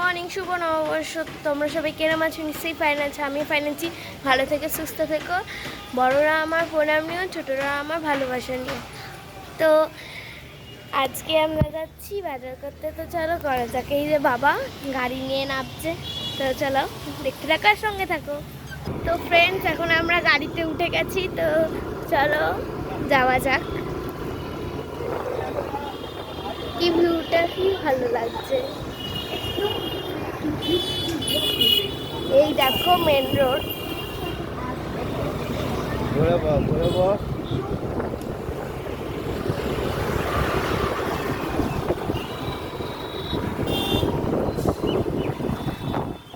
Morning, শুভ নববর্ষ। তোমরা সবাই কেরম আছো? নিশ্চয়ই ফাইন আছে। আমি ফাইন আছি। ভালো থেকে সুস্থ থেকো। বড়রা আমার প্রণাম নিও, ছোটরা আমার ভালোবাসা নিও। তো আজকে আমরা যাচ্ছি বাজার করতে। তো চলো করা যাক। এই যে বাবা গাড়ি নিয়ে নামছে। তো চলো দেখতে থাকো আর সঙ্গে থাকো। তো ফ্রেন্ডস, এখন আমরা গাড়িতে উঠে গেছি। তো চলো যাওয়া যাক। কি ভিউটা কি ভালো লাগছে। এই দেখো মেন রোড।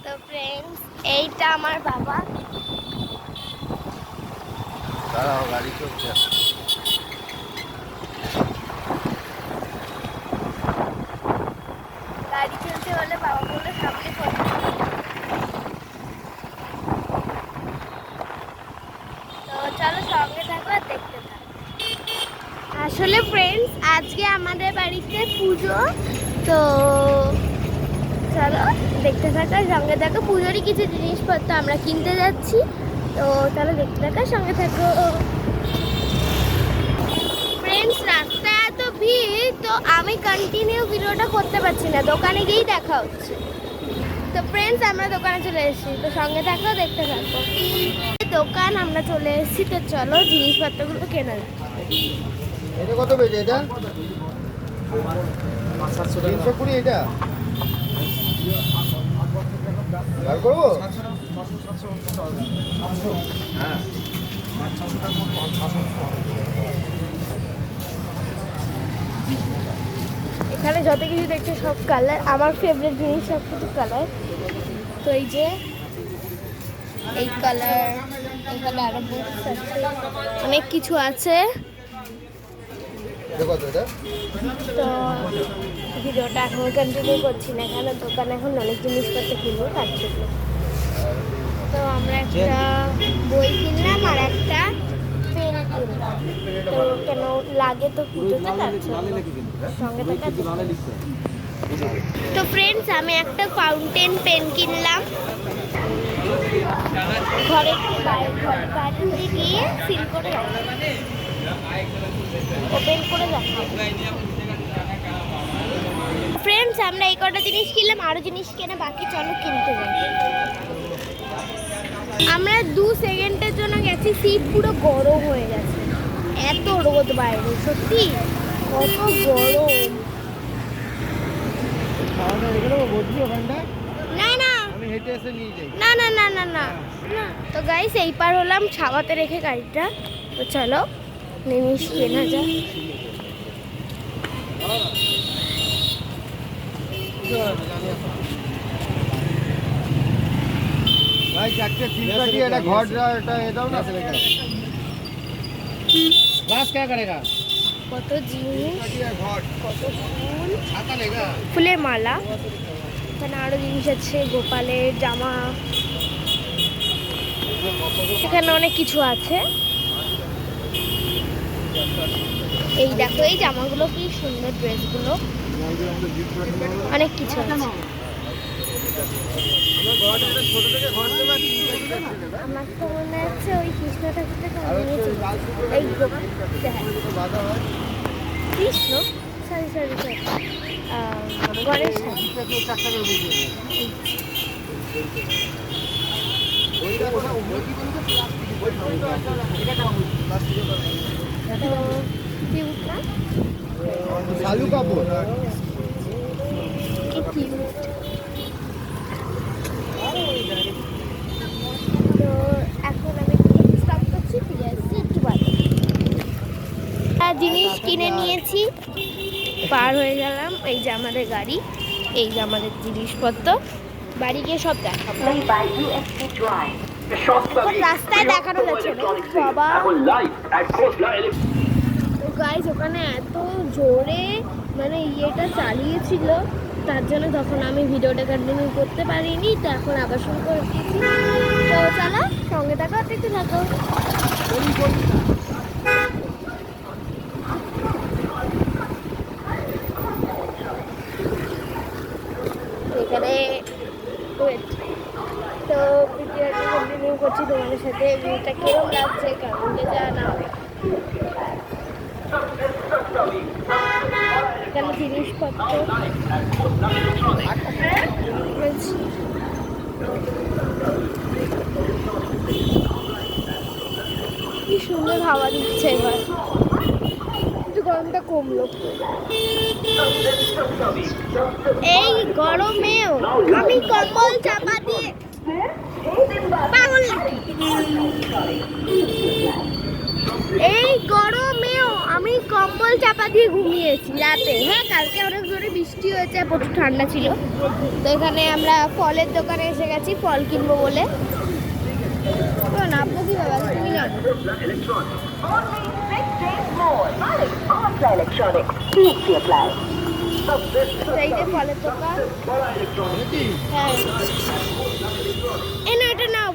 তো ফ্রেন্ডস, এইটা আমার বাবা। দাঁড়াও, গাড়ি চলছে। গাড়ি চলতে হলে বাবা বলে সামনে ফটো। তো চলো সঙ্গে থাকো আর দেখতে থাকো। আসলে ফ্রেন্ডস, আজকে আমাদের বাড়িতে পুজো। তো চলো দেখতে থাকো আর সঙ্গে থাকো। পুজোরই কিছু জিনিসপত্র আমরা কিনতে যাচ্ছি। তো চলো দেখতে থাকো আর সঙ্গে থাকো। ফ্রেন্ডস, রাস্তায় এত ভিড়, তো আমি কন্টিনিউ ভিডিওটা করতে পারছি না। দোকানে গিয়েই দেখা হচ্ছে। তো ফ্রেন্ডস, আমরা দোকানে চলে এসেছি। তো সঙ্গে থাকো, দেখতে থাকো। দোকান আমরা চলে এসেছি। তো চলো জিনিসপত্রগুলো কেনা যাক। এটা কত পেয়েছে? এটা 320। এটা বার করবো। হ্যাঁ, এখানে যত কিছু দেখছে সব কালার। আমার ফেভারিট জিনিস সব কিছু কালার। তো এই যে এই কালার, এখানে আরো বুকস আছে, অনেক কিছু আছে। এটা কত? এটা তো ভিডিওটা এখন কন্টিনিউ করছি না, কারণ দোকানে এখন অনেক জিনিসপত্র কিনবো তার জন্য। তো আমরা একটা বই কিনলাম আর একটা পেন কিনলাম। তো কেন লাগে তো পুজোতে, তার জন্য সঙ্গে থাকা। তো ফ্রেন্ডস, আমি একটা ফাউন্টেন পেন কিনলাম। ঘরে বাইরে গিয়ে সিল করে ওপেন করে রাখলাম। ফ্রেন্ডস, আমরা এই কটা জিনিস কিনলাম, আরো জিনিস কেনা বাকি। চলো কিনতে যাই। আমরা 2 সেকেন্ডের জন্য গেছি, সিট পুরো গরম হয়ে গেছে। এত রোদ বাইরে, সত্যি কত গরম। না না আমি হেঁটে এসে নিয়ে যাই। না না না না না না। তো গাইস, এই পার হলাম ছাওয়াতে রেখে গাড়িটা। তো চলো জিনিস কেনা যাক। ভাই চারটে 320। এটা ঘর এটা এটাও না লেখা। क्लास क्या करेगा? কত জিনিস, घोट কত ফুল, छाता लेगा। ফুলের মালা। এখানে আরো জিনিস আছে, গোপালের জামা। এখানে অনেক কিছু আছে। এই দেখো, এই জামাগুলো কি সুন্দর, ড্রেসগুলো অনেক কিছু আছে। আমার তো মনে আছে ওই কৃষ্ণ ঠাকুর থেকে নিয়েছি। এই Krishna, sorry sorry sorry, Ganesh ঠাকুর। শালু কাপড়। তো এখন আমি স্টপ করছি, ফিরে আসছি একটু বাদে। জিনিস কিনে নিয়েছি, পার হয়ে গেলাম। এই যে আমাদের গাড়ি, এই যে আমাদের জিনিসপত্র। বাড়ি গিয়ে সব দেখাবো। এখন রাস্তায় দেখানো যাচ্ছে না বাবা। গাইস, ওখানে এত জোরে মানে ইয়েটা চালিয়েছিল, তার জন্য তখন আমি ভিডিওটা কন্টিনিউ করতে পারিনি। তো এখন আবার শুরু করে দিয়েছি। তো চলো সঙ্গে থাকো, দেখতে থাকো। এখানে ওয়েট, তো ভিডিওটা কন্টিনিউ করছি তোমাদের সাথে। ভিডিওটা কেমন লাগছে কমেন্টে জানাও। এখানে জিনিসপত্র রয়েছে। কি সুন্দর হাওয়া দিচ্ছে এবার, একটু গরমটা কমলো। এই গরমেও আমি কম্বল চাপা দিয়ে পাগল নাকি? এই গরমেও আমি কম্বল চাপা দিয়ে ঘুমিয়েছি রাতে। হ্যাঁ, কালকে অনেক জোরে বৃষ্টি হয়েছে, প্রচুর ঠান্ডা ছিল। তো এখানে আমরা ফলের দোকানে এসে গেছি ফল কিনবো বলে। তো নামবো কি বাবা, তুমি না এই যে ফলের দোকান। হ্যাঁ, না এটা নাও।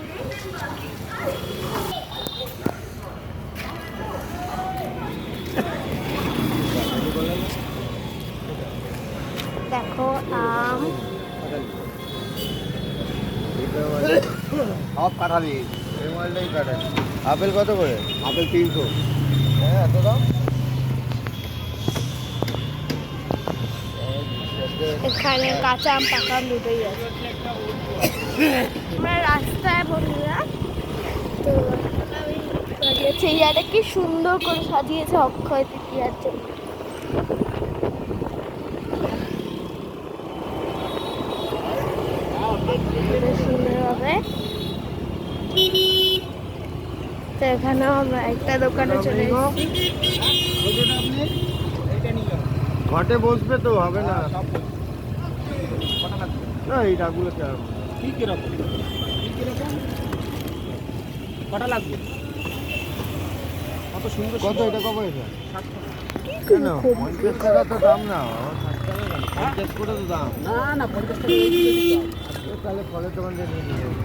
দেখো আম, সব কাটালি, এই মালটাই কাটালি। আপেল কত করে? আপেল 300। হ্যাঁ, এত দাম? এখানে কাঁচা আম পাকা আম দুটোই আছে। আমরা রাস্তায় বন্ধুরা, তো সাজিয়েছে ইয়াটা, কি সুন্দর করে সাজিয়েছে অক্ষয় তৃতীয়ার জন্য। সুন্দরভাবে। তো এখানেও আমরা একটা দোকানে চলে এসেছি। ঘটে বসবে তো হবে না। না, এই ডাকগুলো কটা লাগবে? কত সুন্দর কত? এটা কত এটা? কেন 50 টাকা তো দাম না, 50 করে তো দাম। না না 50 টাকা তাহলে ফলের দোকান থেকে নিয়ে নিয়ে যাবো।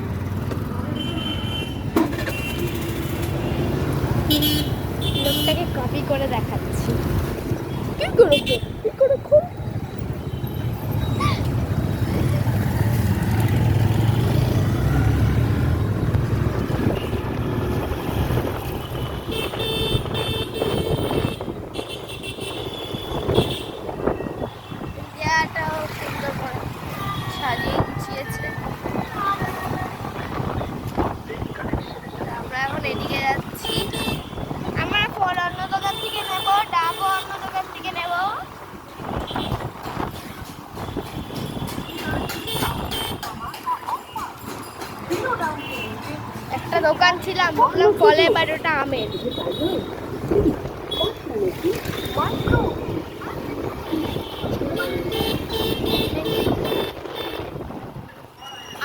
লোকটাকে কপি করে দেখাচ্ছি। কি করেছে? কি করে খুব সুন্দর করে সাজিয়ে গুছিয়েছে। আমরা এখন এদিকে যাচ্ছি। আমরা ফল অন্য দোকান থেকে নেব, ডাবও অন্য দোকান থেকে নেব। একটা দোকান ছিলাম, বললাম ফলে, এবার ওটা আমের।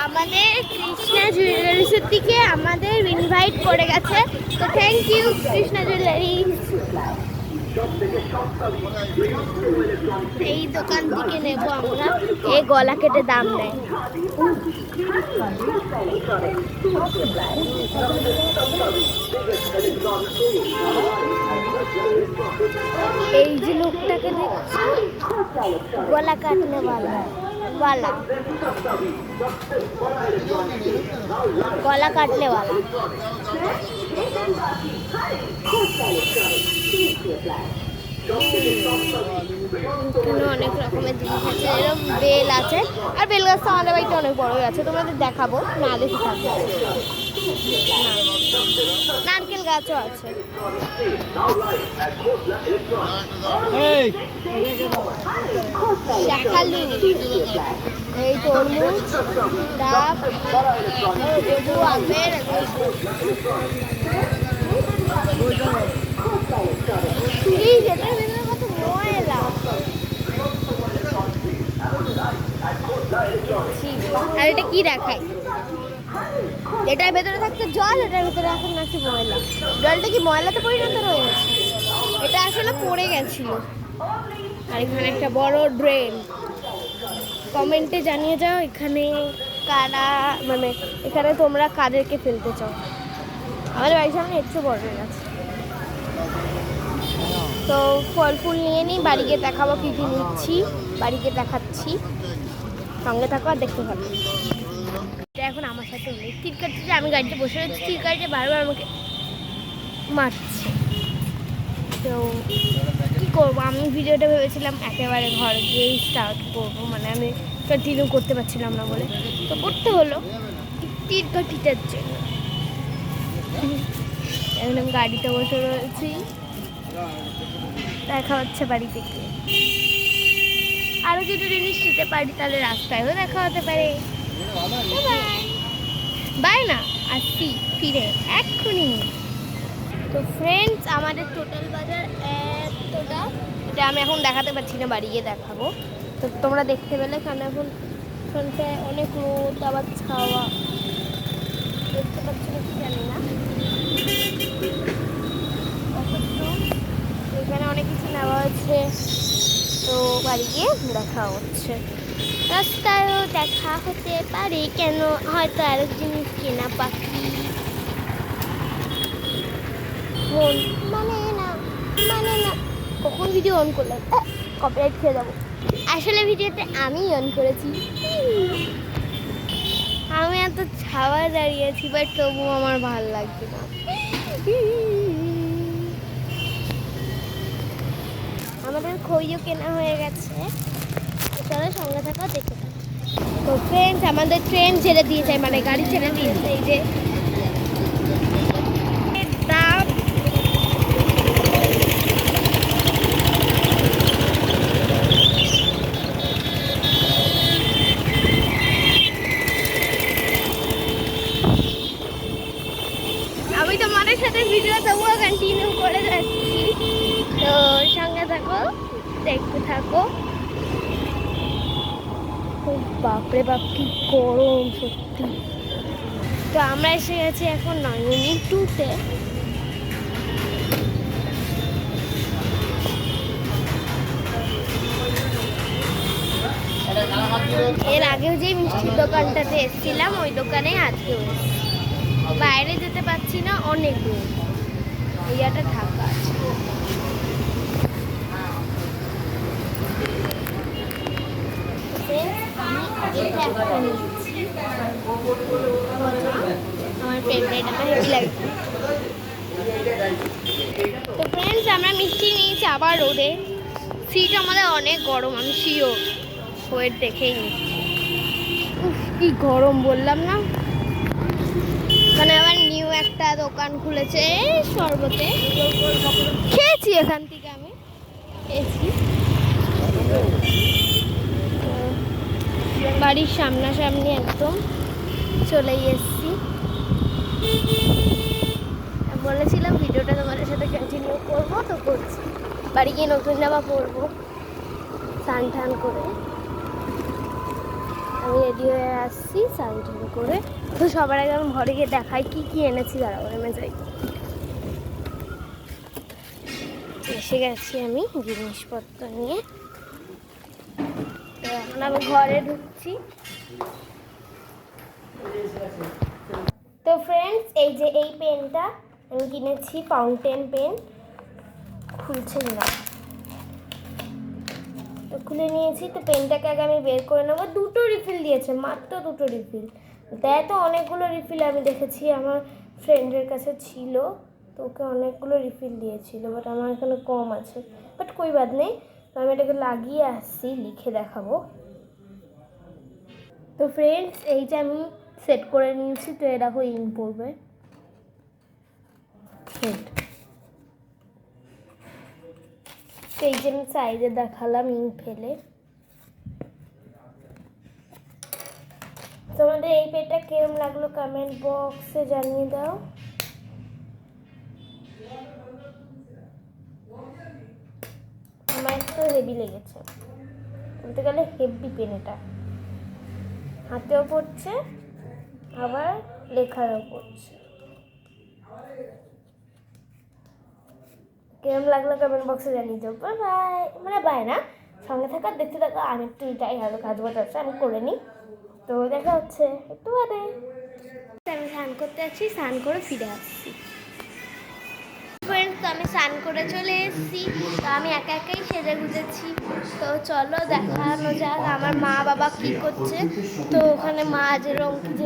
আমাদের কৃষ্ণা জুয়েলারিসের থেকে আমাদের ইনভাইট করে গেছে, তো থ্যাংক ইউ কৃষ্ণা জুয়েলারিস। এই দোকান থেকে নেব আমরা। এই গলা কেটে দাম নেয়। এই যে লোকটাকে দেখছি, গলা কাটনে वाला গলা কাটলে वाला। এখানে অনেক রকমের জিনিস আছে, এরকম বেল আছে। আর বেল গাছটা আমাদের বাড়িতে অনেক বড় আছে, তোমাদের দেখাবো না, দেখি থাকবে। নারকেল গাছও আছে। শাকালু, এই তরমুজ, ডাব, লেবু, আপেল। এটার ভিতরে কত ময়লা। আর এটা কি দেখায়? এটার ভেতরে থাকছে জল, এটার ভেতরে এখন আছে ময়লা। জলটা কি ময়লাতে পরিণত হয়েছে? এটা আসলে পড়ে গেছিল। আর এখানে একটা বড় ড্রেন। কমেন্টে জানিয়ে যাও এখানে কারা, মানে এখানে তোমরা কাদেরকে ফেলতে চাও। আমাদের বাড়ির সামনে একটু বড় হয়ে গেছে। তো ফল ফুল নিয়ে নিই, বাড়ি গিয়ে দেখাবো কী কী নিচ্ছি, বাড়ি গিয়ে দেখাচ্ছি। সঙ্গে থাকো আর দেখতে থাকো। এখন আমার সাথে নেই, তীর কাটছে, আমি গাড়িতে বসে রয়েছি, তীর কাটছে বারবার আমাকে মারছে। তো কী করবো, আমি ভিডিওটা ভেবেছিলাম একেবারে ঘর গিয়েই স্টার্ট করবো, মানে আমি কন্টিনিউ করতে পারছিলাম না বলে, তো করতে হলো তীর কাঠিটার জন্য। এখন আমি গাড়িতে বসে রয়েছি, দেখা হচ্ছে বাড়ি থেকে। আরও যদি জিনিস নিতে পারি তাহলে রাস্তায়ও দেখা হতে পারে। বাই না, আসছি ফিরে এক্ষুনি। তো ফ্রেন্ডস, আমাদের টোটাল বাজার এতটা, এটা আমি এখন দেখাতে পারছি না, বাড়ি গিয়ে দেখাবো। তো তোমরা দেখতে পেলে কারণ এখন ফোনটায় অনেক রোদ আবার ছাওয়া, দেখতে পাচ্ছি না কি জানি না। এখানে অনেক কিছু নেওয়া হচ্ছে, তো বাড়ি গিয়ে দেখা হচ্ছে। রাস্তায়ও দেখা হতে পারে, কেন হয়তো আরেক জিনিস কেনা বাকি। ফোন মানে না কখন ভিডিও অন করলাম, কপিরাইট খেয়ে যাবো। আসলে ভিডিওতে আমি অন করেছি, আমি এত ছাওয়া দাঁড়িয়েছি, বাট তবুও আমার ভালো লাগছে না। আমাদের খইও কেনা হয়ে গেছে, চলো সঙ্গে থাকা দেখে থাকো। তো ফ্রেন্ডস, আমাদের ট্রেন ছেড়ে দিয়েছে, মানে গাড়ি ছেড়ে দিয়েছে। এই যে দাম, আমি তোমাদের সাথে ভিডিও তবুও কন্টিনিউ করে যাচ্ছি, তো সঙ্গে থাকো দেখতে থাকো। বাপরে বাপ কি গরম সত্যি। তো আমরা এসে গেছি এখন নয়নি 2-তে। এর আগেও যে মিষ্টির দোকানটাতে এসেছিলাম ওই দোকানে আজকেও এসেছি। বাইরে যেতে পারছি না, অনেক দূর, এইটা ঢাকা আছে। আমার ফেভারিট, আমার হেভি লাগছে। তো ফ্রেন্ডস, আমরা মিষ্টি নিয়েছি আবার রোদে, সিট আমাদের অনেক গরম, আমি শিওর ওয়েট দেখেই নিচ্ছি। কি গরম বললাম না। মানে আবার নিউ একটা দোকান খুলেছে শরবতে, খেয়েছি এখান থেকে, আমি খেয়েছি। বাড়ির সামনাসামনি একদম চলেই এসছি। বলেছিলাম ভিডিওটা তোমাদের সাথে কন্টিনিউ করবো, তো করছি। বাড়ি গিয়ে নতুন জামা পরবো, স্নান টান করে আমি রেডি হয়ে আসছি, স্নান টান করে। তো সবার আগে আমি ঘরে গিয়ে দেখাই কি কি এনেছি, দাঁড়াবো নেমে যাই। এসে গেছি আমি জিনিসপত্র নিয়ে, তো এখন আমি ঘরে ঢুকছি। তো ফ্রেন্ডস, এই যে এই পেনটা আমি কিনেছি, ফাউন্টেন পেন, খুলছে না, তো খুলে নিয়েছি। তো পেনটাকে আগে আমি বের করে নেবো। 2টো রিফিল দিয়েছে, মাত্র 2টো রিফিল। দেয় তো অনেকগুলো রিফিল, আমি দেখেছি আমার ফ্রেন্ডের কাছে ছিল, তো ওকে অনেকগুলো রিফিল দিয়েছিল, বাট আমার এখানে কম আছে, বাট কই বাদ নেই। তো আমি এটাকে লাগিয়ে আসছি, লিখে দেখাবো। তো ফ্রেন্ডস, এই যে আমি সেট করে নিয়েছি, তো এ দেখো ইন পড়বে, সেই জন্য সাইডে দেখালাম ইঙ্ক ফেলে। তোমাদের এই পেনটা কেমন লাগলো কমেন্ট বক্সে জানিয়ে দাও। আমার তো হেভি লেগেছে, বলতে গেলে হেভি পেন এটা, হাতেও পড়ছে আবার লেখারও পড়ছে। কেমন লাগলো কমেন্ট বক্সে জানিয়ে দাও। বাই বাই, মানে বাই না, সঙ্গে থাকা দেখতে থাকা। আমি একটু যাই, আরও কাজ বাজ আছে, আমি করে নিই। তো দেখা হচ্ছে একটু বাদে। আমি স্নান করতে যাচ্ছি, স্নান করে ফিরে আসছি। ফ্রেন্ডস, আমি স্নান করে চলে এসেছি। তো আমি একা একাই সেজে গুজেছি। তো চলো দেখানো যাক আমার মা বাবা কি করছে। তো ওখানে মা যে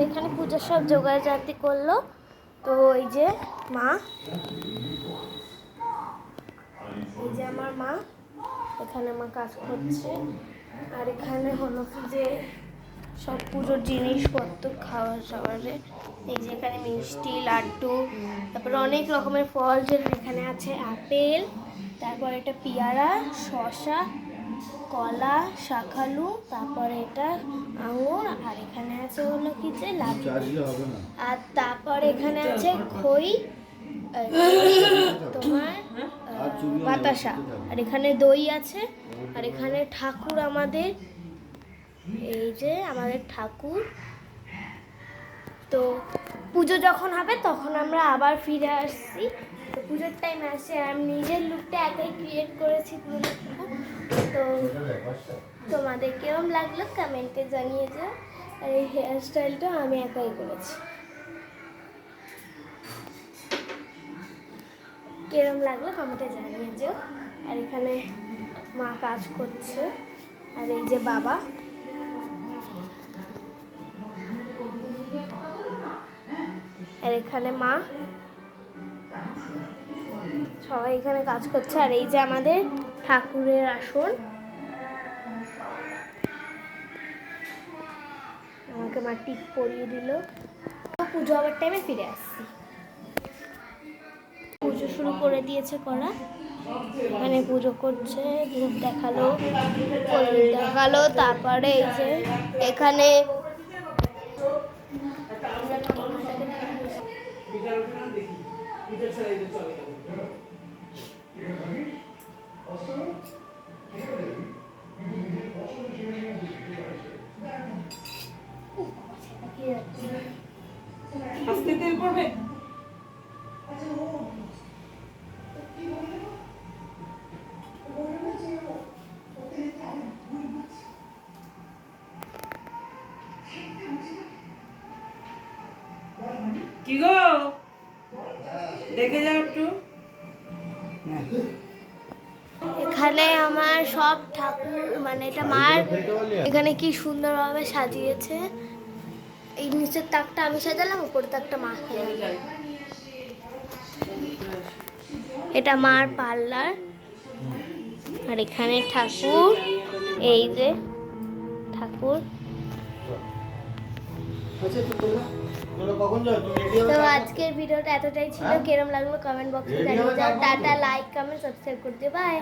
এখানে পুজোর সব জোগাড় জাতি করলো। তো এই যে মা, এই যে আমার মা, এখানে মা কাজ করছে। আর এখানে হলো কি যে সব পুজোর জিনিসপত্র, খাওয়ার সবারে। এই যে এখানে মিষ্টি, লাড্ডু, তারপরে অনেক রকমের ফল, যেটা এখানে আছে আপেল, তারপর এটা পেয়ারা, শসা, কলা, শাকালু, তারপরে এটা আঙুর, আর এখানে আছে হলো কি যে লাড্ডু, আর তারপর এখানে আছে খই, তোমার বাতাসা, আর এখানে দই আছে। আর এখানে ঠাকুর আমাদের, এই যে আমাদের ঠাকুর। তো পুজো যখন হবে তখন আমরা আবার ফিরে আসছি। তো পুজোর টাইমে আসছি, আর আমি নিজের লুকটা একাই ক্রিয়েট করেছি পুজোর। তো তোমাদের কেমন লাগলো কমেন্টে জানিয়ে যাও। আর এই হেয়ার স্টাইলটা আমি একাই করেছি। কেরম লাগলো কমেন্টে জানিয়ে যাও। আর এখানে মা কাজ করছে, আর এই যে বাবা। আর এখানে মা, সবাই এখানে কাজ করছে। আর এই যে আমাদের ঠাকুরের আসন, আমাকে মা টিপ পরিয়ে দিল। পুজো হওয়ার টাইমে ফিরে আসছি। পুজো শুরু করে দিয়েছে করা, এখানে পুজো করছে, ধূপ দেখালো, প্রদীপ দেখালো, তারপরে এই যে এখানে আস্তে তেল পড়বে। কি গো, দেখে যাও একটু। এখানে আমার সব ঠাকুর, মানে এটা মার, এখানে কি সুন্দরভাবে সাজিয়েছে। এই নিচের তাকটা আমি সাজালাম, উপরের তাকটা মা সাজালাম। এটা মার পার্লার। আর এখানে ঠাকুর, এই যে ঠাকুর। তো আজকের ভিডিওটা এতটাই ছিল। কেরম লাগলো কমেন্ট বক্সে জানিয়ে যাও। টাটা, লাইক, কমেন্ট, সাবস্ক্রাইব করতে, বাই।